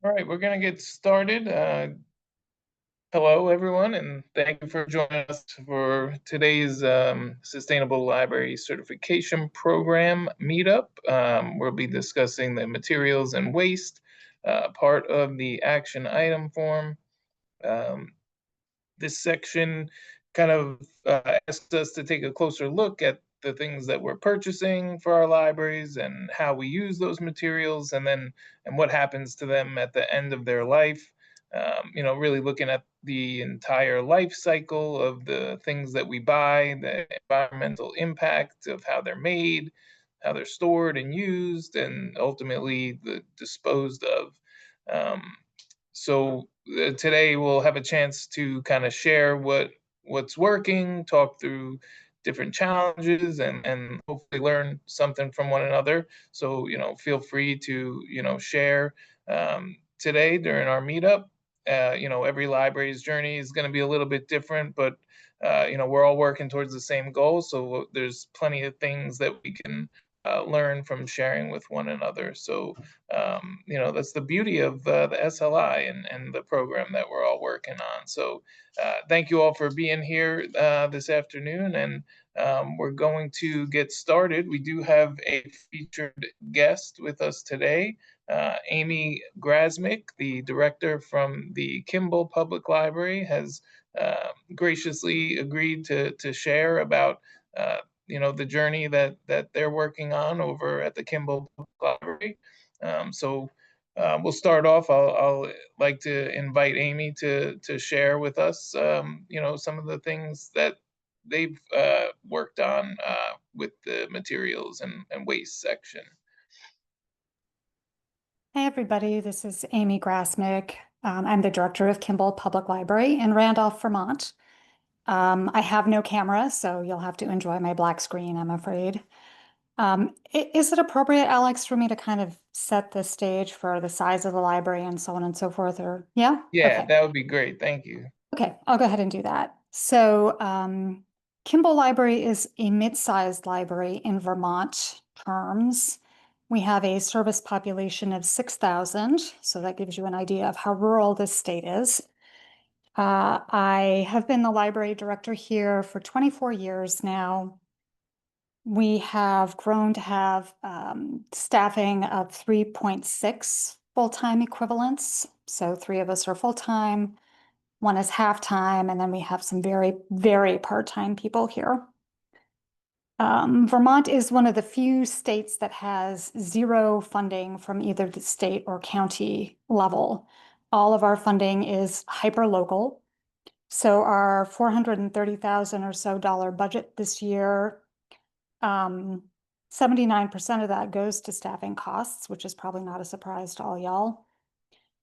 All right, we're going to get started. Hello, everyone, and thank you for joining us for today's Sustainable Library Certification Program meetup. We'll be discussing the materials and waste part of the action item form. Um, this section kind of asks us to take a closer look at the things that we're purchasing for our libraries and how we use those materials, and what happens to them at the end of their life. Really looking at the entire life cycle of the things that we buy, the environmental impact of how they're made, how they're stored and used, and ultimately the disposed of. Um, so today we'll have a chance to kind of share what's working, talk through different challenges, and hopefully learn something from one another. So feel free to share today during our meetup. Every library's journey is going to be a little bit different, but we're all working towards the same goal. So there's plenty of things that we can learn from sharing with one another. So that's the beauty of the SLI and the program that we're all working on. So thank you all for being here this afternoon, and we're going to get started. We do have a featured guest with us today, Amy Grasmick, the director from the Kimball Public Library, has graciously agreed to share about the journey that they're working on over at the Kimball Library. We'll start off. I'll like to invite Amy to share with us, some of the things that they've worked on with the materials and waste section. Hey, everybody. This is Amy Grasmick. I'm the director of Kimball Public Library in Randolph, Vermont. I have no camera, so you'll have to enjoy my black screen, I'm afraid. Is it appropriate, Alex, for me to kind of set the stage for the size of the library and so on and so forth? Or yeah? Yeah, Okay. that would be great. Thank you. Okay, I'll go ahead and do that. So, Kimball Library is a mid-sized library in Vermont terms. We have a service population of 6,000, so that gives you an idea of how rural this state is. I have been the library director here for 24 years now. We have grown to have staffing of 3.6 full-time equivalents. So 3 of us are full-time, 1 is half-time, and then we have some very, very part-time people here. Vermont is one of the few states that has 0 funding from either the state or county level. All of our funding is hyper-local. So our $430,000 or so budget this year, 79% of that goes to staffing costs, which is probably not a surprise to all y'all.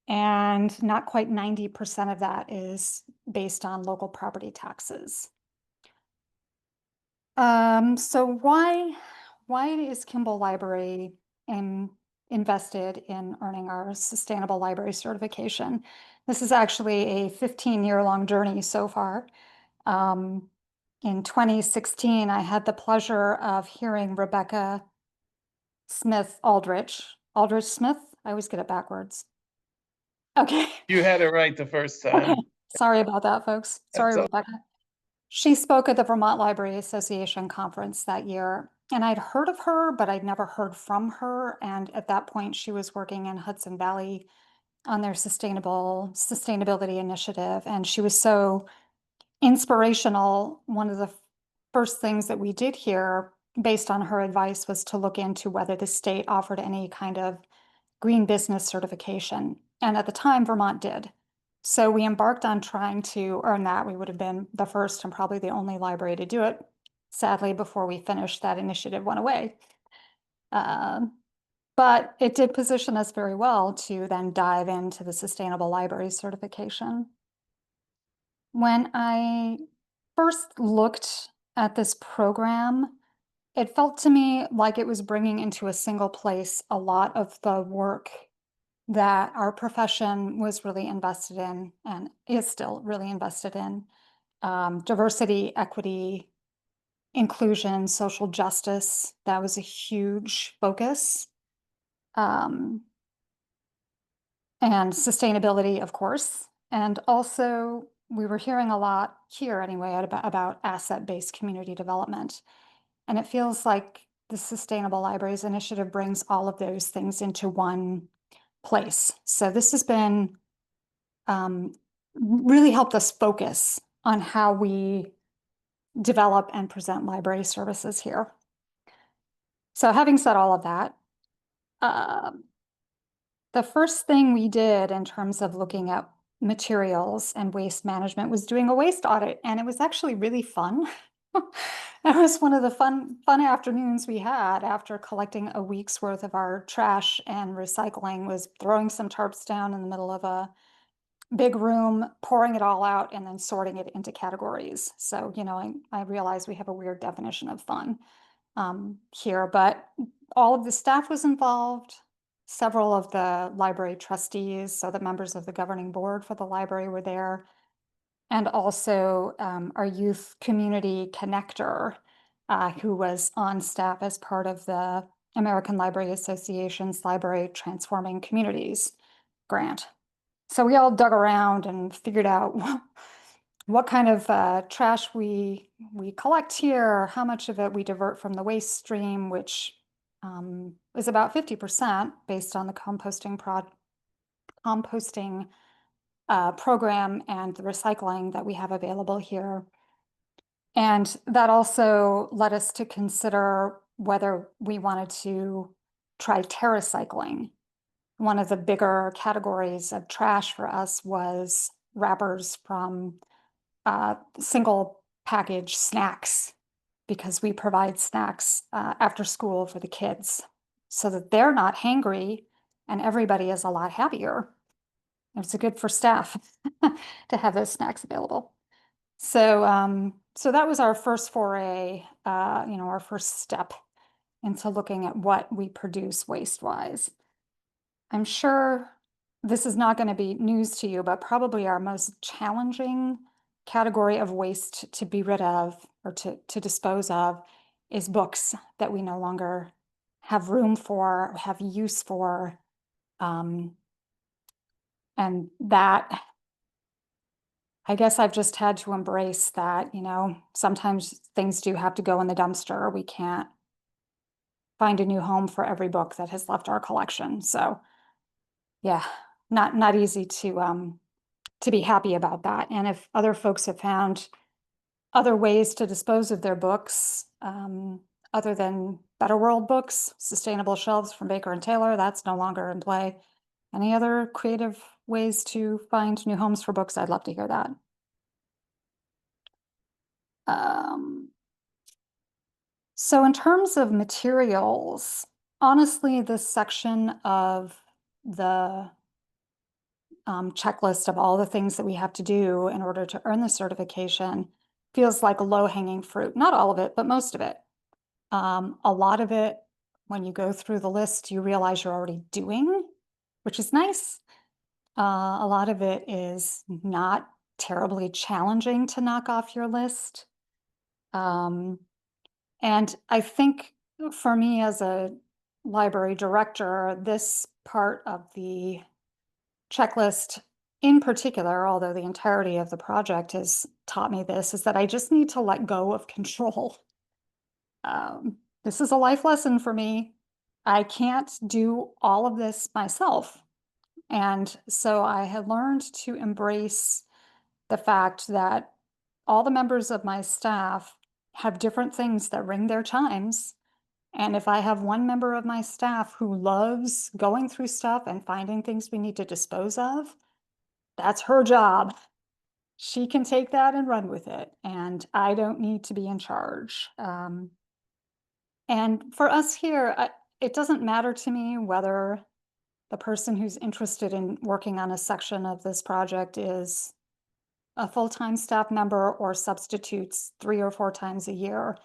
And not quite 90% of that is based on local property taxes. So why is Kimball Library invested in earning our Sustainable Library certification? This is actually a 15-year-long journey so far. In 2016, I had the pleasure of hearing Rebecca Aldrich Smith. I always get it backwards. Okay. You had it right the first time. Okay. Sorry about that, folks. Sorry, Rebecca. She spoke at the Vermont Library Association conference that year, and I'd heard of her, but I'd never heard from her. And at that point, she was working in Hudson Valley on their sustainability initiative, and she was so inspirational. One of the first things that we did here, based on her advice, was to look into whether the state offered any kind of green business certification. And at the time, Vermont did. So we embarked on trying to earn that. We would have been the first and probably the only library to do it. Sadly, before we finished, that initiative went away. But it did position us very well to then dive into the Sustainable Library certification. When I first looked at this program, it felt to me like it was bringing into a single place a lot of the work that our profession was really invested in and is still really invested in. Diversity, equity, inclusion, social justice, that was a huge focus. and sustainability, of course. And also, we were hearing a lot here anyway about asset-based community development. And it feels like the Sustainable Libraries Initiative brings all of those things into one place. So this has been really helped us focus on how we develop and present library services here. So having said all of that, the first thing we did in terms of looking at materials and waste management was doing a waste audit, and it was actually really fun. That was one of the fun afternoons we had after collecting a week's worth of our trash and recycling, was throwing some tarps down in the middle of a big room, pouring it all out, and then sorting it into categories. So, I realize we have a weird definition of fun here, but all of the staff was involved. Several of the library trustees, so the members of the governing board for the library were there. And also our youth community connector, who was on staff as part of the American Library Association's Library Transforming Communities grant. So we all dug around and figured out what kind of trash we collect here, how much of it we divert from the waste stream, which is about 50% based on the composting program and the recycling that we have available here. And that also led us to consider whether we wanted to try TerraCycling. One of the bigger categories of trash for us was wrappers from single package snacks, because we provide snacks after school for the kids so that they're not hangry and everybody is a lot happier. It's good for staff to have those snacks available. So, so that was our first foray, our first step into looking at what we produce waste-wise. I'm sure this is not going to be news to you, but probably our most challenging category of waste to be rid of or to dispose of is books that we no longer have room for, have use for. And that, I guess I've just had to embrace that, sometimes things do have to go in the dumpster. We can't find a new home for every book that has left our collection. So yeah, not easy to be happy about that. And if other folks have found other ways to dispose of their books, other than Better World books, sustainable shelves from Baker and Taylor, that's no longer in play. Any other creative ways to find new homes for books? I'd love to hear that. So in terms of materials, honestly, this section of the checklist of all the things that we have to do in order to earn the certification feels like low-hanging fruit. Not all of it, but most of it. A lot of it, when you go through the list, you realize you're already doing, which is nice. A lot of it is not terribly challenging to knock off your list. And I think for me as a library director, this part of the checklist in particular, although the entirety of the project has taught me this, is that I just need to let go of control. This is a life lesson for me. I can't do all of this myself. And so I have learned to embrace the fact that all the members of my staff have different things that ring their chimes. And if I have one member of my staff who loves going through stuff and finding things we need to dispose of, that's her job. She can take that and run with it, and I don't need to be in charge. And for us here, it doesn't matter to me whether the person who's interested in working on a section of this project is a full-time staff member or substitutes 3 or 4 times a year.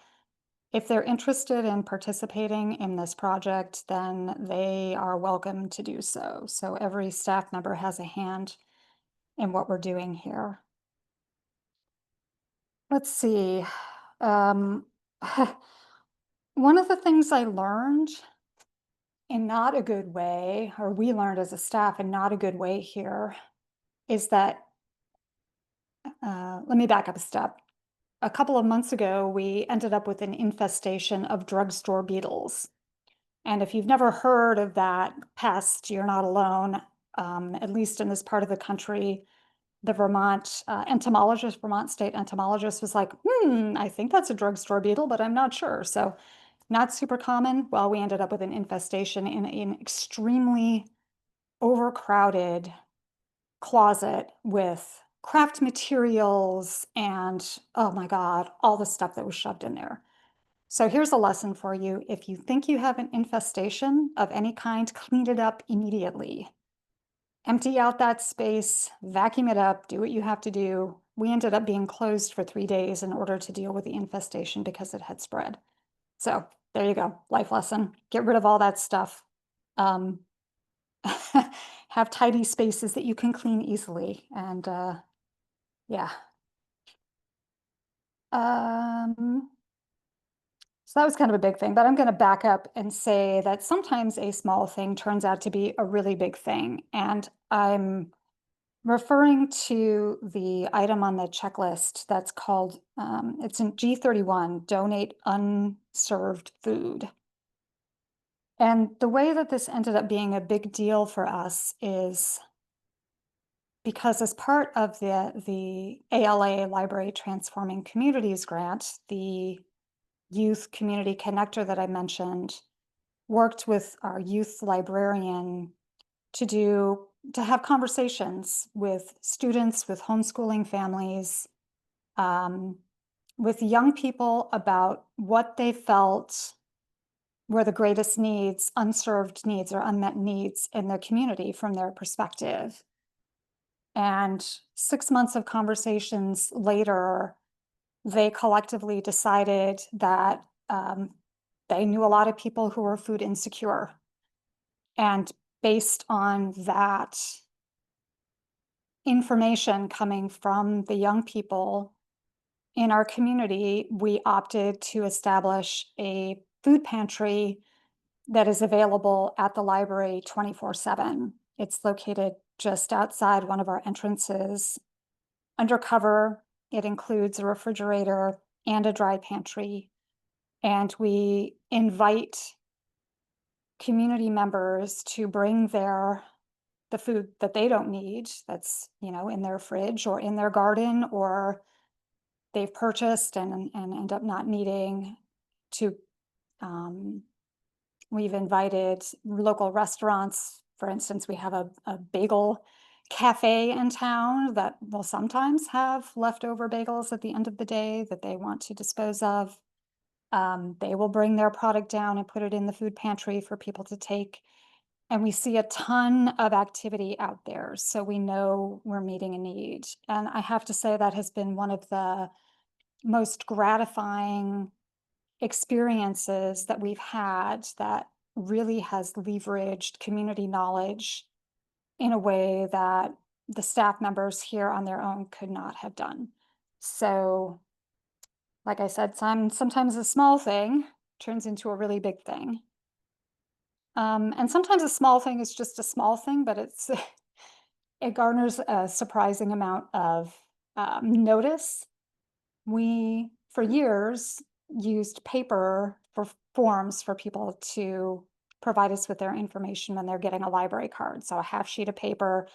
If they're interested in participating in this project, then they are welcome to do so. So every staff member has a hand in what we're doing here. Let's see. One of the things I learned in not a good way, or we learned as a staff in not a good way here, is that, let me back up a step. A couple of months ago, we ended up with an infestation of drugstore beetles. And if you've never heard of that pest, you're not alone. At least in this part of the country, the Vermont entomologist, Vermont state entomologist was like, I think that's a drugstore beetle, but I'm not sure. So not super common. Well, we ended up with an infestation in an extremely overcrowded closet with craft materials and, oh my God, all the stuff that was shoved in there. So here's a lesson for you. If you think you have an infestation of any kind, clean it up immediately. Empty out that space, vacuum it up, do what you have to do. We ended up being closed for 3 days in order to deal with the infestation because it had spread. So there you go, life lesson. Get rid of all that stuff. Um, have tidy spaces that you can clean easily. And yeah. So that was kind of a big thing, but I'm going to back up and say that sometimes a small thing turns out to be a really big thing. And I'm referring to the item on the checklist that's called, it's in G31, donate unserved food. And the way that this ended up being a big deal for us is because as part of the ALA Library Transforming Communities grant, the youth community connector that I mentioned worked with our youth librarian to have conversations with students, with homeschooling families, with young people about what they felt were the greatest needs, unserved needs or unmet needs in their community from their perspective. And 6 months of conversations later, they collectively decided that they knew a lot of people who were food insecure. And based on that information coming from the young people in our community, we opted to establish a food pantry that is available at the library 24/7. It's located just outside one of our entrances. Undercover, it includes a refrigerator and a dry pantry. And we invite community members to bring the food that they don't need, that's, in their fridge or in their garden, or they've purchased and end up not needing to. We've invited local restaurants. For instance, we have a bagel cafe in town that will sometimes have leftover bagels at the end of the day that they want to dispose of. They will bring their product down and put it in the food pantry for people to take. And we see a ton of activity out there. So we know we're meeting a need. And I have to say that has been one of the most gratifying experiences that we've had that really has leveraged community knowledge in a way that the staff members here on their own could not have done. So, like I said, sometimes a small thing turns into a really big thing. And sometimes a small thing is just a small thing, but it garners a surprising amount of notice. We, for years, used paper for forms for people to provide us with their information when they're getting a library card. So a half sheet of paper,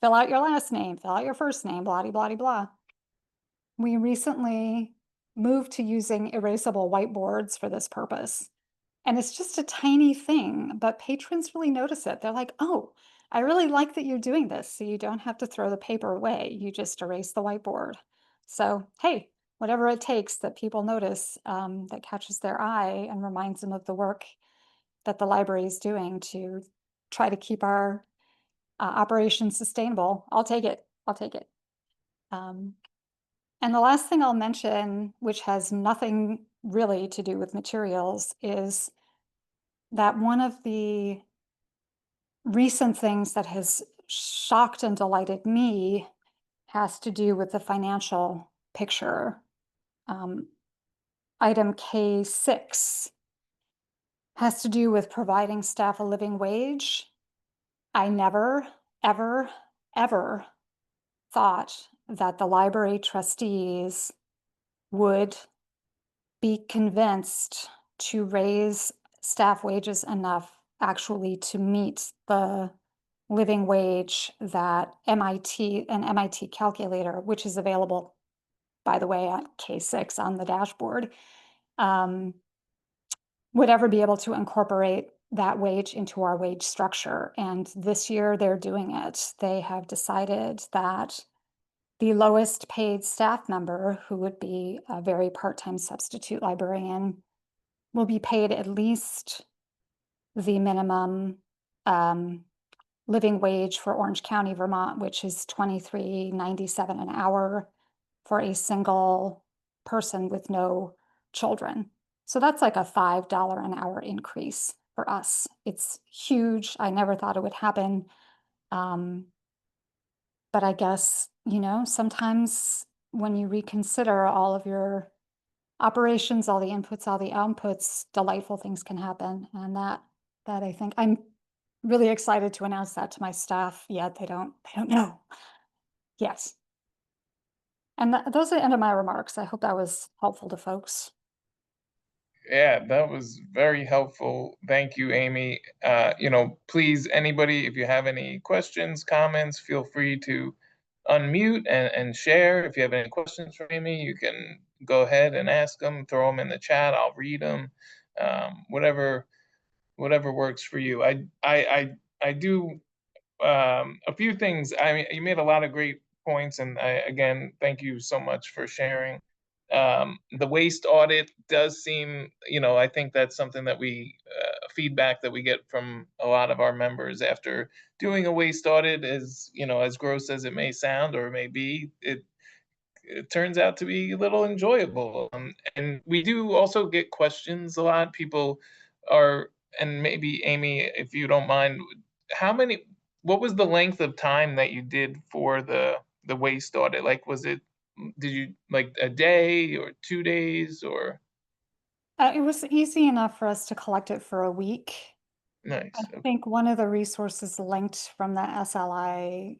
fill out your last name, fill out your first name, blah, blah, blah, blah. We recently moved to using erasable whiteboards for this purpose. And it's just a tiny thing, but patrons really notice it. They're like, oh, I really like that you're doing this. So you don't have to throw the paper away. You just erase the whiteboard. So, hey, whatever it takes that people notice that catches their eye and reminds them of the work that the library is doing to try to keep our operations sustainable. I'll take it. I'll take it. And the last thing I'll mention, which has nothing really to do with materials, is that one of the recent things that has shocked and delighted me has to do with the financial picture. Item K6 has to do with providing staff a living wage. I never, ever, ever thought that the library trustees would be convinced to raise staff wages enough actually to meet the living wage that an MIT calculator, which is available, by the way, at K6 on the dashboard, um, would ever be able to incorporate that wage into our wage structure. And this year they're doing it. They have decided that the lowest paid staff member, who would be a very part-time substitute librarian, will be paid at least the minimum living wage for Orange County, Vermont, which is $23.97 an hour for a single person with no children. So that's like a $5 an hour increase for us. It's huge. I never thought it would happen. But I guess, sometimes when you reconsider all of your operations, all the inputs, all the outputs, delightful things can happen. And that I think I'm really excited to announce that to my staff. Yet they don't know. Yes. And those are the end of my remarks. I hope that was helpful to folks. Yeah, that was very helpful. Thank you, Amy. Please, anybody, if you have any questions, comments, feel free to unmute and share. If you have any questions for Amy, you can go ahead and ask them, throw them in the chat. I'll read them. Whatever works for you. I do a few things. I mean, you made a lot of great points, and again, thank you so much for sharing. The waste audit does seem, I think that's something that feedback that we get from a lot of our members after doing a waste audit is, as gross as it may sound or may be, it turns out to be a little enjoyable. And we do also get questions a lot. People are, and maybe Amy, if you don't mind, what was the length of time that you did for the waste audit? Like, did you like a day or 2 days or? It was easy enough for us to collect it for a week. I Nice. Okay. think one of the resources linked from the SLI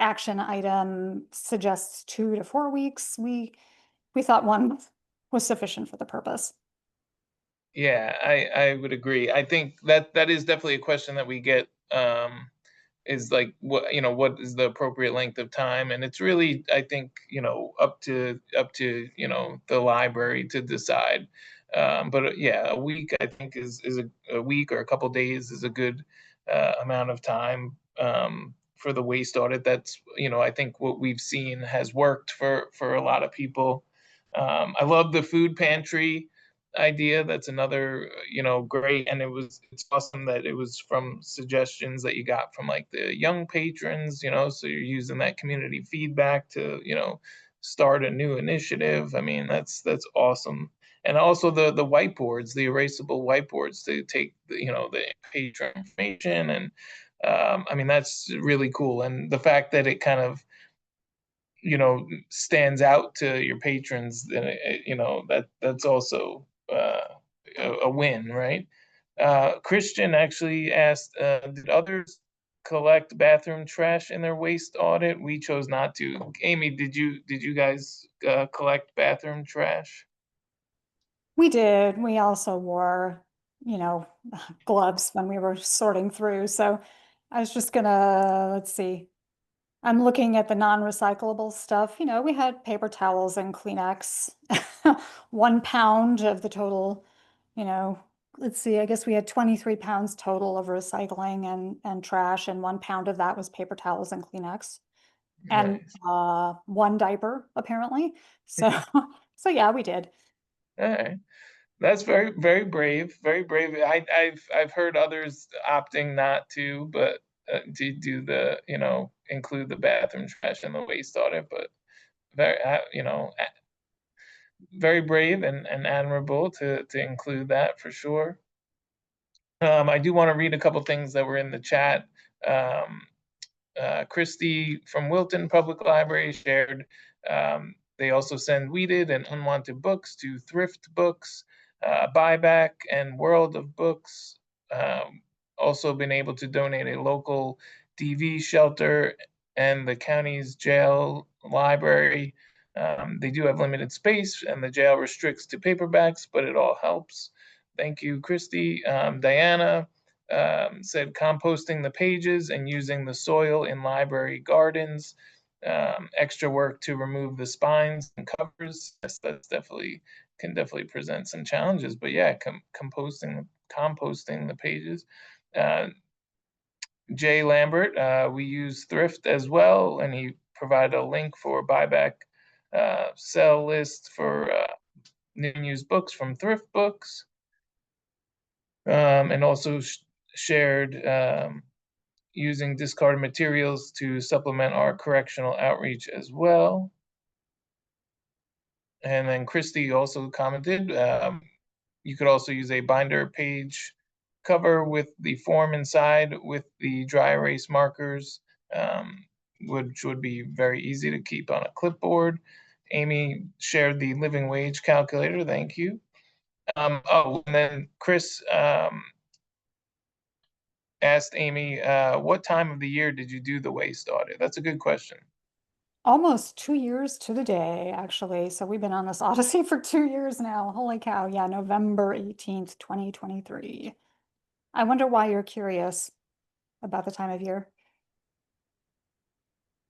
action item suggests 2 to 4 weeks. We thought one was sufficient for the purpose. Yeah, I would agree. I think that is definitely a question that we get, is like, what is the appropriate length of time? And it's really, I think, up to the library to decide. But yeah, a week, I think, is a week or a couple days is a good amount of time for the waste audit. That's, I think what we've seen has worked for a lot of people. I love the food pantry idea. That's another, great. And it's awesome that it was from suggestions that you got from like the young patrons, so you're using that community feedback to, start a new initiative. I mean, that's awesome. And also the whiteboards, the erasable whiteboards to take the patron information. And I mean, that's really cool. And the fact that it kind of, stands out to your patrons, then that's also a win, right? Christian actually asked, did others collect bathroom trash in their waste audit? We chose not to. Amy, did you guys collect bathroom trash? We did. We also wore, you know, gloves when we were sorting through. So I was just gonna, let's see. I'm looking at the non-recyclable stuff. We had paper towels and Kleenex. 1 pound of the total, you know, let's see, I guess we had 23 pounds total of recycling and trash, and 1 pound of that was paper towels and Kleenex. And Nice. one diaper, apparently. So so yeah, we did. All right. That's very, very brave, very brave. I've heard others opting not to, but to do include the bathroom trash in the waste audit, but very, very brave and admirable to include that for sure. I do want to read a couple things that were in the chat. Um, Christy from Wilton Public Library shared, they also send weeded and unwanted books to thrift books. Buyback and World of Books. Also been able to donate a local DV shelter and the county's jail library. They do have limited space and the jail restricts to paperbacks, but it all helps. Thank you, Christy. Diana said composting the pages and using the soil in library gardens. Extra work to remove the spines and covers. Yes, that's can definitely present some challenges, but yeah, composting the pages. Jay Lambert, we use Thrift as well, and he provided a link for buyback sell list for new and used books from Thrift Books, and also shared using discarded materials to supplement our correctional outreach as well. And then Christy also commented, you could also use a binder page cover with the form inside with the dry erase markers, which would be very easy to keep on a clipboard. Amy shared the living wage calculator, thank you. Oh, and then Chris asked Amy, what time of the year did you do the waste audit? That's a good question. Almost 2 years to the day, actually. So we've been on this odyssey for 2 years now. Holy cow. Yeah, November 18th, 2023. I wonder why you're curious about the time of year.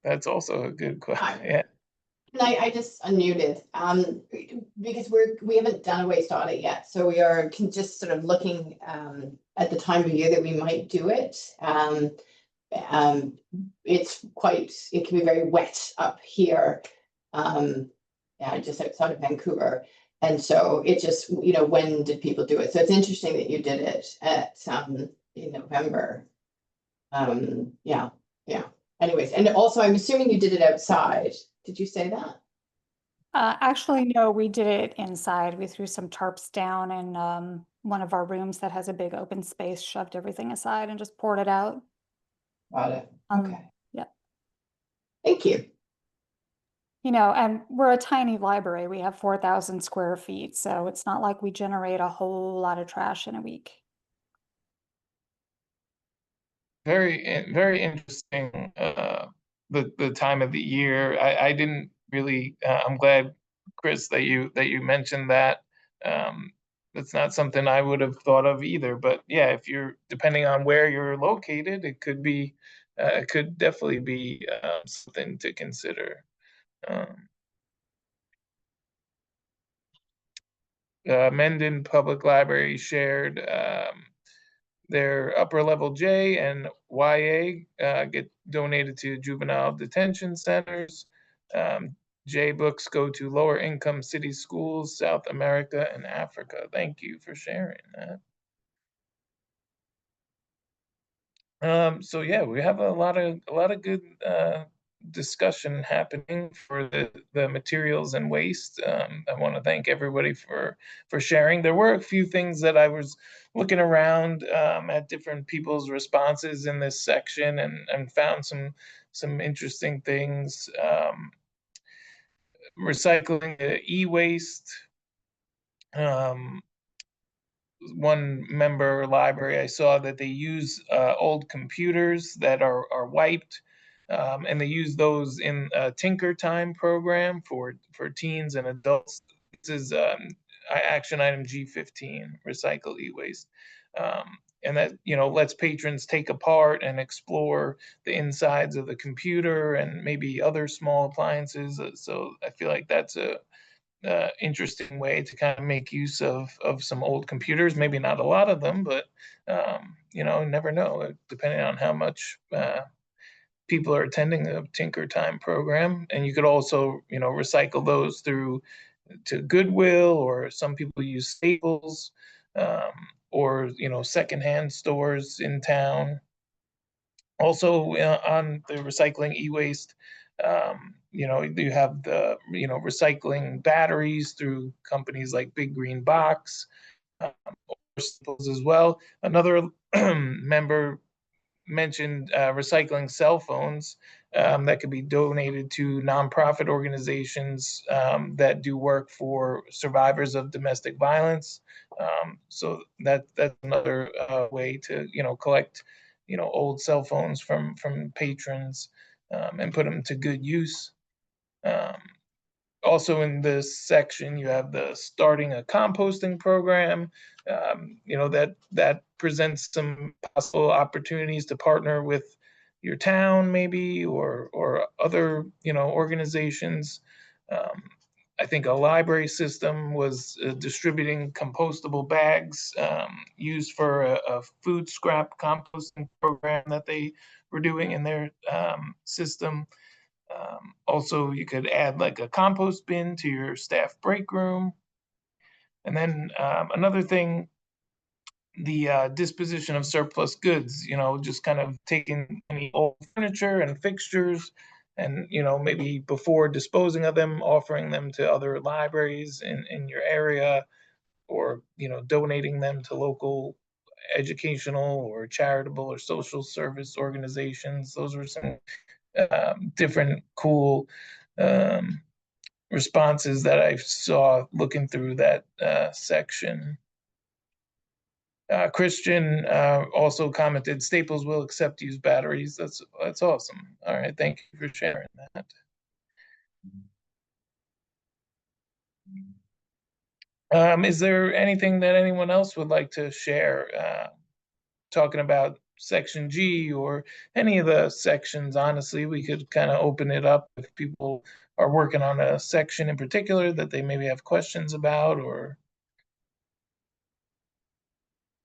That's also a good question. Hi. Yeah. And I just unmuted because we haven't done a waste audit yet. So we are just sort of looking at the time of year that we might do it. It can be very wet up here, just outside of Vancouver. And so it just, when did people do it? So it's interesting that you did it at in November. Yeah. Anyways, and also I'm assuming you did it outside. Did you say that? Actually, no, we did it inside. We threw some tarps down in one of our rooms that has a big open space, shoved everything aside and just poured it out. Got it. Okay. Yeah. Thank you. And we're a tiny library. We have 4,000 square feet, so it's not like we generate a whole lot of trash in a week. Very interesting. The time of the year. I didn't really. I'm glad, Chris, that you mentioned that. That's not something I would have thought of either. But yeah, if you're depending on where you're located, it could be. It could definitely be something to consider. Mendon Public Library shared their upper level J and YA get donated to juvenile detention centers. J books go to lower income city schools, South America and Africa. Thank you for sharing that. So yeah, we have a lot of good discussion happening for the materials and waste. I want to thank everybody for sharing. There were a few things that I was looking around at different people's responses in this section and found some interesting things. Recycling e-waste. One member library, I saw that they use old computers that are wiped, and they use those in a Tinker Time program for teens and adults. This is action item G15, recycle e-waste. And that lets patrons take apart and explore the insides of the computer and maybe other small appliances. So I feel like that's a interesting way to kind of make use of some old computers. Maybe not a lot of them, but never know, depending on how much people are attending the Tinker Time program. And you could also recycle those to Goodwill, or some people use Staples, or secondhand stores in town. Also on the recycling e-waste, you have the recycling batteries through companies like Big Green Box, or Staples as well. Another member mentioned recycling cell phones that could be donated to nonprofit organizations that do work for survivors of domestic violence. So that's another way to, collect, old cell phones from patrons and put them to good use. Um, Also in this section, you have the starting a composting program. That presents some possible opportunities to partner with your town, maybe, or other organizations. Um, I think a library system was distributing compostable bags used for a food scrap composting program that they were doing in their system. Also, you could add like a compost bin to your staff break room. And then another thing, the disposition of surplus goods, just kind of taking any old furniture and fixtures and, maybe before disposing of them, offering them to other libraries in your area, or, donating them to local educational or charitable or social service organizations. Those were some different cool um, responses that I saw looking through that section. Christian also commented, Staples will accept used batteries. That's awesome. All right, thank you for sharing that. Is there anything that anyone else would like to share? Talking about section G or any of the sections, honestly, we could kind of open it up if people are working on a section in particular that they maybe have questions about, or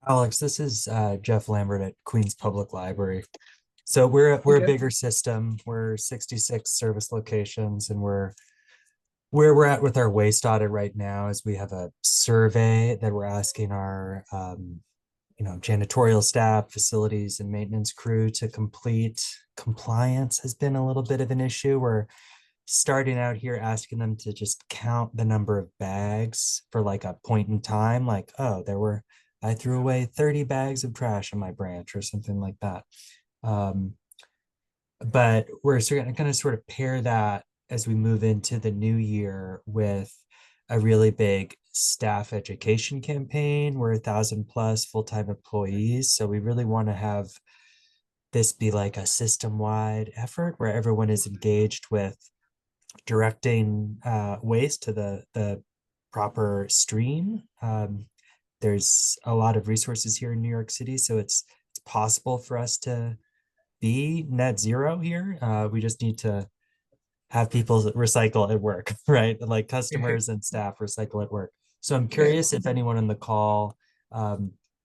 Alex, this is Jeff Lambert at Queens Public Library. So we're Okay. a bigger system. We're 66 service locations, and where we're at with our waste audit right now is we have a survey that we're asking our janitorial staff, facilities, and maintenance crew to complete. Compliance has been a little bit of an issue. We're starting out here asking them to just count the number of bags for like a point in time, like, oh, I threw away 30 bags of trash in my branch or something like that. But we're going to sort of pair that as we move into the new year with a really big staff education campaign. We're 1,000+ full-time employees. So we really want to have this be like a system-wide effort where everyone is engaged with directing waste to the proper stream. There's a lot of resources here in New York City, so it's possible for us to be net zero here. We just need to have people recycle at work, right? Like customers and staff recycle at work. So I'm curious if anyone on the call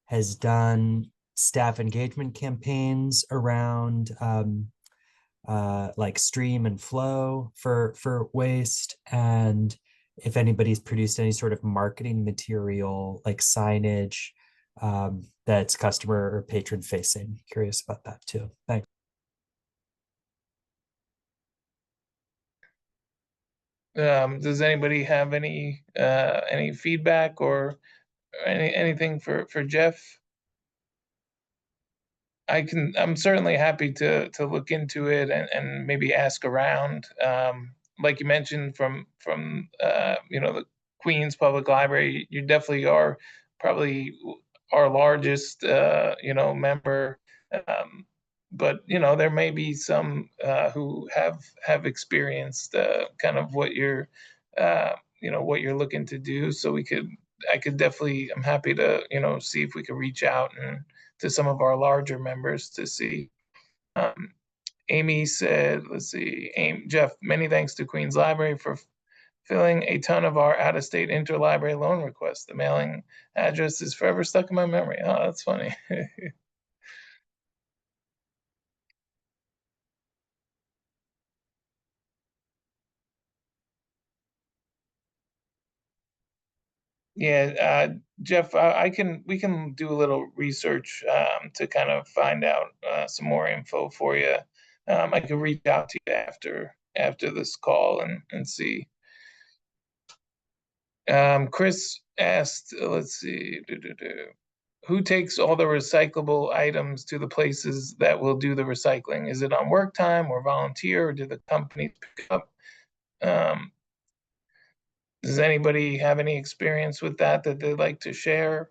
has done staff engagement campaigns around like stream and flow for waste, and if anybody's produced any sort of marketing material like signage that's customer or patron facing. Curious about that too. Thanks. Does anybody have any feedback or anything for Jeff? I'm certainly happy to look into it and maybe ask around. Like you mentioned from the Queens Public Library, you definitely are probably our largest member. But there may be some who have experienced kind of what you're what you're looking to do. So I'm happy to see if we could reach out and to some of our larger members to see. Amy said, let's see, Jeff, many thanks to Queens Library for filling a ton of our out-of-state interlibrary loan requests. The mailing address is forever stuck in my memory. Oh, that's funny. Yeah, Jeff, we can do a little research to kind of find out some more info for you. I could reach out to you after this call and see. Chris asked, let's see, who takes all the recyclable items to the places that will do the recycling? Is it on work time or volunteer, or do the companies pick up? Does anybody have any experience with that they'd like to share?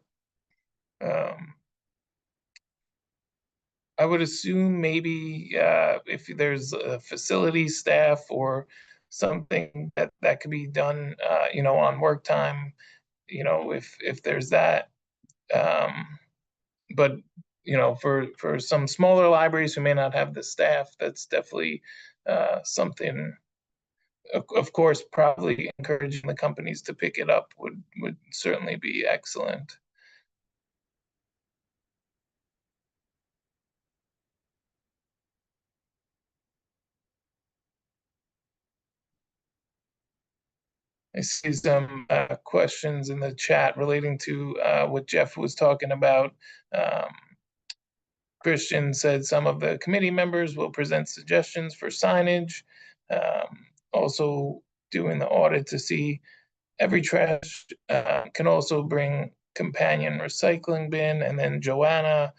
I would assume maybe if there's a facility staff or something that could be done, on work time, if there's that. But for some smaller libraries who may not have the staff, that's definitely something. Of course, probably encouraging the companies to pick it up would certainly be excellent. I see some questions in the chat relating to what Jeff was talking about. Christian said some of the committee members will present suggestions for signage. Also doing the audit to see every trash can also bring companion recycling bin. And then Joanna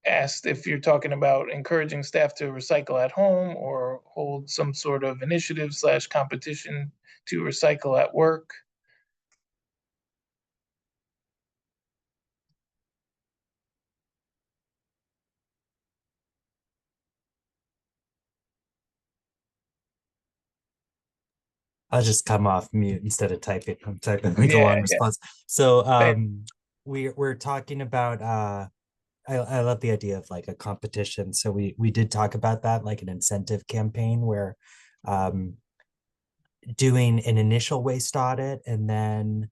asked if you're talking about encouraging staff to recycle at home or hold some sort of initiative / competition to recycle at work. I'll just come off mute instead of typing. I'm typing like a Yeah, long yeah. response. So we're talking about I love the idea of like a competition. So we did talk about that, like an incentive campaign where doing an initial waste audit and then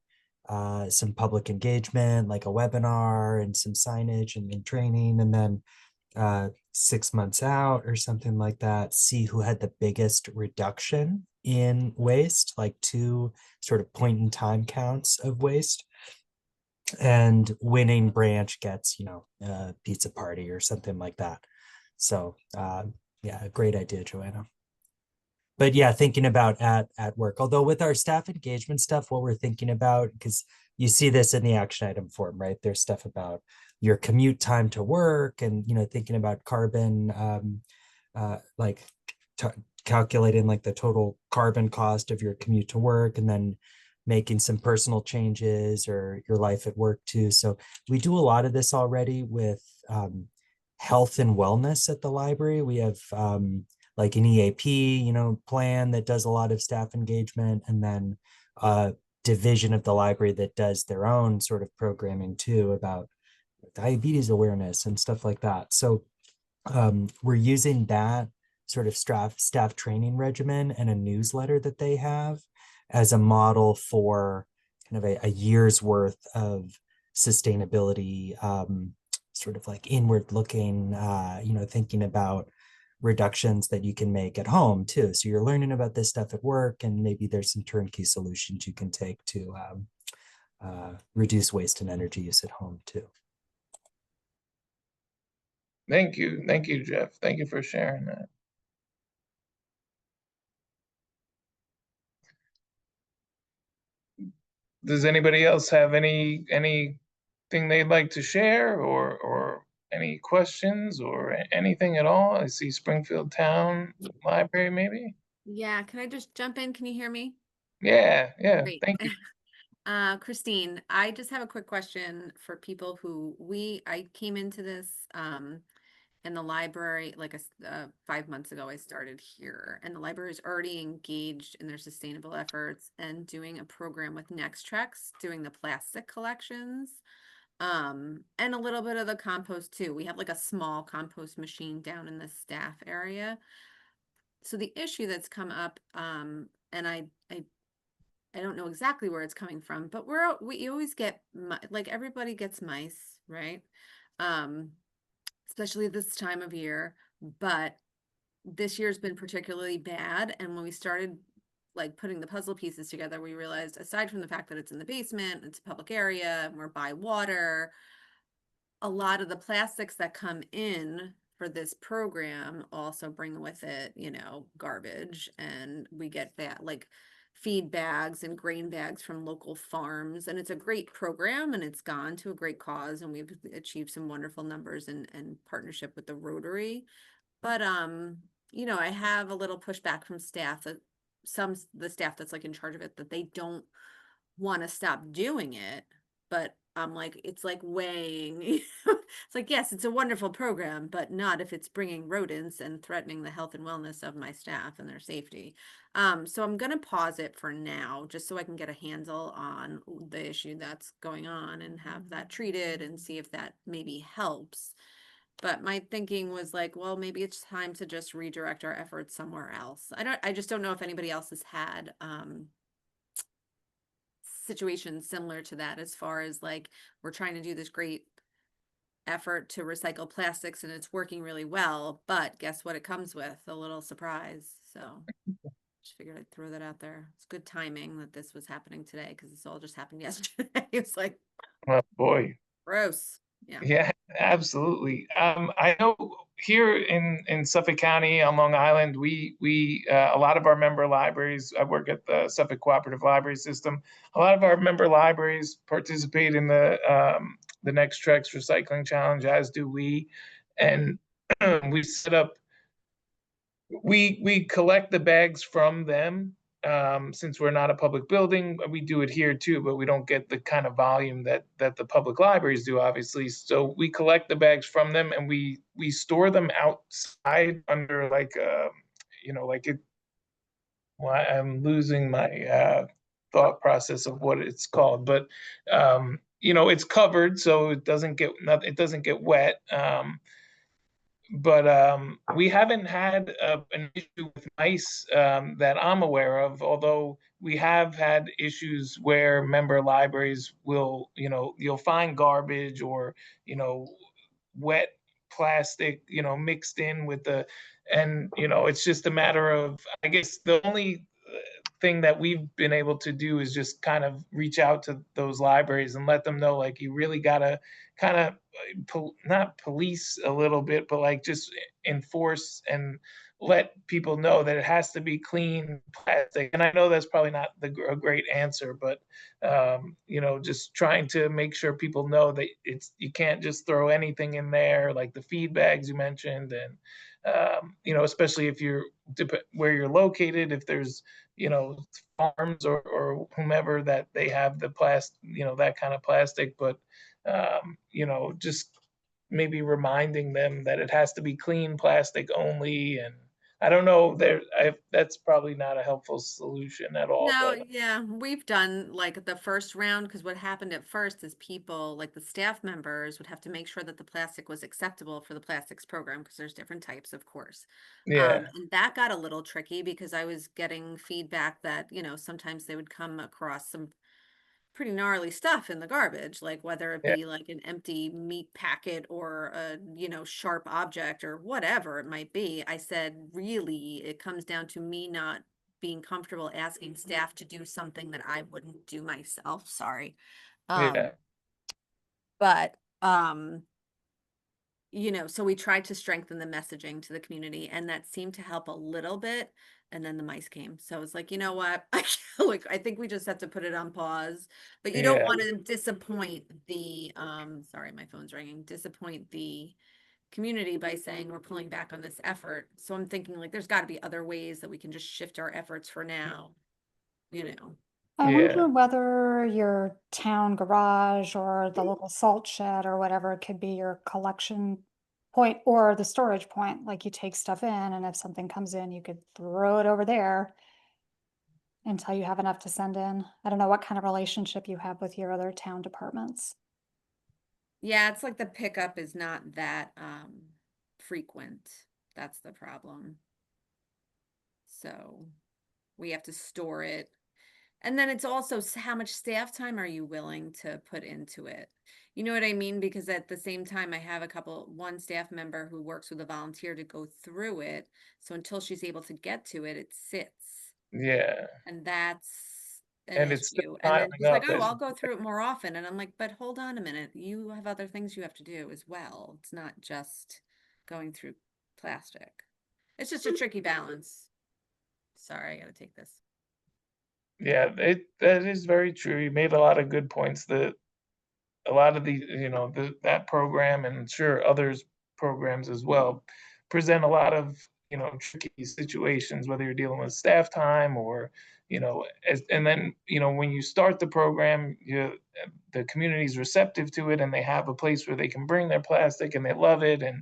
some public engagement, like a webinar and some signage and training, and then 6 months out or something like that, see who had the biggest reduction in waste, like 2 sort of point in time counts of waste. And winning branch gets, a pizza party or something like that. So yeah, great idea, Joanna. But yeah, thinking about at work, although with our staff engagement stuff, what we're thinking about, because you see this in the action item form, right? There's stuff about your commute time to work and, thinking about carbon, like calculating like the total carbon cost of your commute to work, and then making some personal changes or your life at work too. So we do a lot of this already with health and wellness at the library. We have like an EAP, plan that does a lot of staff engagement, and then a division of the library that does their own sort of programming too about diabetes awareness and stuff like that. So we're using that sort of staff training regimen and a newsletter that they have as a model for kind of a year's worth of sustainability, sort of like inward looking, thinking about reductions that you can make at home too. So you're learning about this stuff at work, and maybe there's some turnkey solutions you can take to reduce waste and energy use at home too. Thank you, Jeff. Thank you for sharing that. Does anybody else have anything they'd like to share, or any questions or anything at all? I see Springfield Town Library, maybe. Yeah, can I just jump in? Can you hear me? Yeah, Great. thank you. Christine, I just have a quick question for people who I came into this in the library like 5 months ago. I started here, and the library is already engaged in their sustainable efforts and doing a program with Next Trex, doing the plastic collections, and a little bit of the compost too. We have like a small compost machine down in the staff area. So the issue that's come up, and I don't know exactly where it's coming from, but we always get like everybody gets mice, right? Especially this time of year, but this year's been particularly bad. And when we started like putting the puzzle pieces together, we realized, aside from the fact that it's in the basement, it's a public area, and we're by water, a lot of the plastics that come in for this program also bring with it, garbage, and we get that. Like feed bags and grain bags from local farms. And it's a great program, and it's gone to a great cause, and we've achieved some wonderful numbers in partnership with the Rotary. But you know, I have a little pushback from staff that the staff that's like in charge of it, that they don't want to stop doing it. But I'm like, it's like weighing, it's like, yes, it's a wonderful program, but not if it's bringing rodents and threatening the health and wellness of my staff and their safety. So I'm gonna pause it for now, just so I can get a handle on the issue that's going on and have that treated and see if that maybe helps. But my thinking was like, well, maybe it's time to just redirect our efforts somewhere else. I just don't know if anybody else has had situations similar to that, as far as like, we're trying to do this great effort to recycle plastics and it's working really well, but guess what it comes with? A little surprise. So just figured I'd throw that out there. It's good timing that this was happening today, because this all just happened yesterday. It's like, Oh, boy. gross. Yeah. Yeah, absolutely. I know here in Suffolk County on Long Island, we a lot of our member libraries. I work at the Suffolk Cooperative Library System. A lot of our member libraries participate in the Next Trex Recycling Challenge, as do we, and we've set up. We collect the bags from them. Since we're not a public building, we do it here too, but we don't get the kind of volume that the public libraries do, obviously. So we collect the bags from them, and we store them outside under like you know, like it. Well, I'm losing my thought process of what it's called, but you know, it's covered so it doesn't get wet. But we haven't had an issue with mice that I'm aware of, although we have had issues where member libraries will, you know, you'll find garbage or, you know, wet plastic, you know, mixed in with and, you know, it's just a matter of, I guess the only thing that we've been able to do is just kind of reach out to those libraries and let them know, like, you really gotta kind of not police a little bit, but like just enforce and let people know that it has to be clean plastic. And I know that's probably not a great answer, but you know, just trying to make sure people know that you can't just throw anything in there, like the feed bags you mentioned, and you know, especially if you're where you're located, if there's, you know, farms or whomever that they have the plastic, you know, that kind of plastic, but you know, just maybe reminding them that it has to be clean plastic only. And I don't know, that's probably not a helpful solution at all, No, but yeah, we've done like the first round, because what happened at first is people, like the staff members, would have to make sure that the plastic was acceptable for the plastics program, because there's different types, of course. yeah, And that got a little tricky, because I was getting feedback that, you know, sometimes they would come across some pretty gnarly stuff in the garbage, like whether it yeah, be like an empty meat packet or a, you know, sharp object or whatever it might be. I said, really, it comes down to me not being comfortable asking staff to do something that I wouldn't do myself. Sorry. Um, yeah, but you know, so we tried to strengthen the messaging to the community, and that seemed to help a little bit. And then the mice came. So I was like, you know what? Like, I think we just have to put it on pause. But you don't yeah, want to disappoint the sorry, my phone's ringing, disappoint the community by saying we're pulling back on this effort. So I'm thinking like there's got to be other ways that we can just shift our efforts for now, you know. I yeah, wonder whether your town garage or the local salt shed or whatever could be your collection point or the storage point. Like you take stuff in, and if something comes in, you could throw it over there until you have enough to send in. I don't know what kind of relationship you have with your other town departments. Yeah, it's like the pickup is not that frequent. That's the problem. So we have to store it. And then it's also how much staff time are you willing to put into it? You know what I mean? Because at the same time, I have one staff member who works with a volunteer to go through it. So until she's able to get to it, it sits. yeah. And that's an And it's still issue. And then piling she's like, up oh, as I'll go through it more often. And I'm like, but hold on a minute. You have other things you have to do as well. It's not just going through plastic. It's just a tricky balance. Sorry, I gotta take this. Yeah, that is very true. You made a lot of good points. That a lot of the that program, and sure others programs as well, present a lot of tricky situations, whether you're dealing with staff time or and then when you start the program, the community is receptive to it and they have a place where they can bring their plastic and they love it. And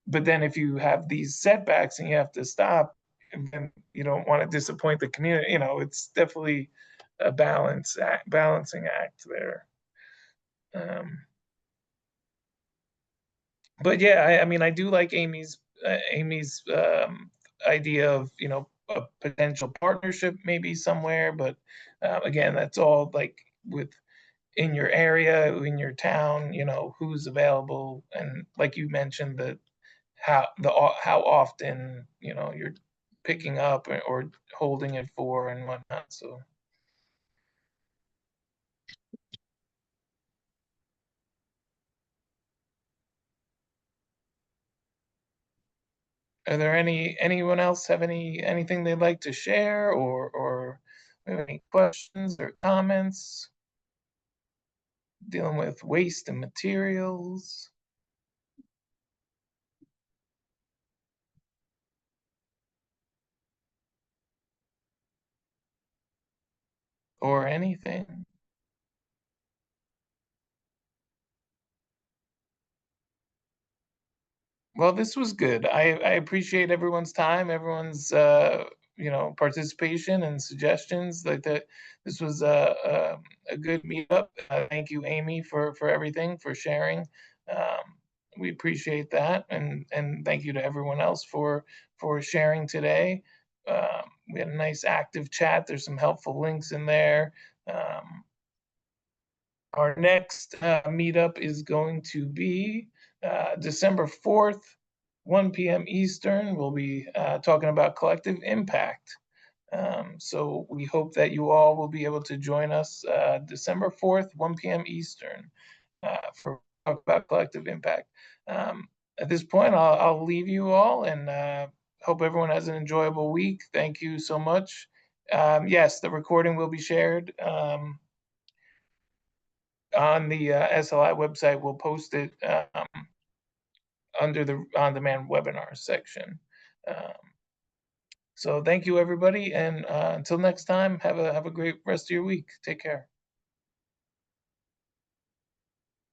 but then if you have these setbacks and you have to stop, and then you don't want to disappoint the community, it's definitely a balancing act there. um but yeah, I mean, I do like Amy's idea of a potential partnership maybe somewhere, but again, that's all like with in your area, in your town, who's available, and like you mentioned, how often you're picking up or holding it for and whatnot. So are there anyone else have anything they'd like to share, or have any questions or comments dealing with waste and materials or anything? Well, this was good. I appreciate everyone's time, everyone's participation and suggestions. Like that, this was a good meetup. Thank you, Amy, for everything, for sharing. We appreciate that, and thank you to everyone else for sharing today. We had a nice active chat. There's some helpful links in there. Our next meetup is going to be December 4th, 1 p.m. Eastern. We'll be talking about collective impact. So we hope that you all will be able to join us December 4th, 1 p.m. Eastern for talk about collective impact. At this point, I'll leave you all and hope everyone has an enjoyable week. Thank you so much. Yes, the recording will be shared. On the SLI website. We'll post it under the on-demand webinar section. Um, so thank you, everybody, and until next time, have a great rest of your week. Take care.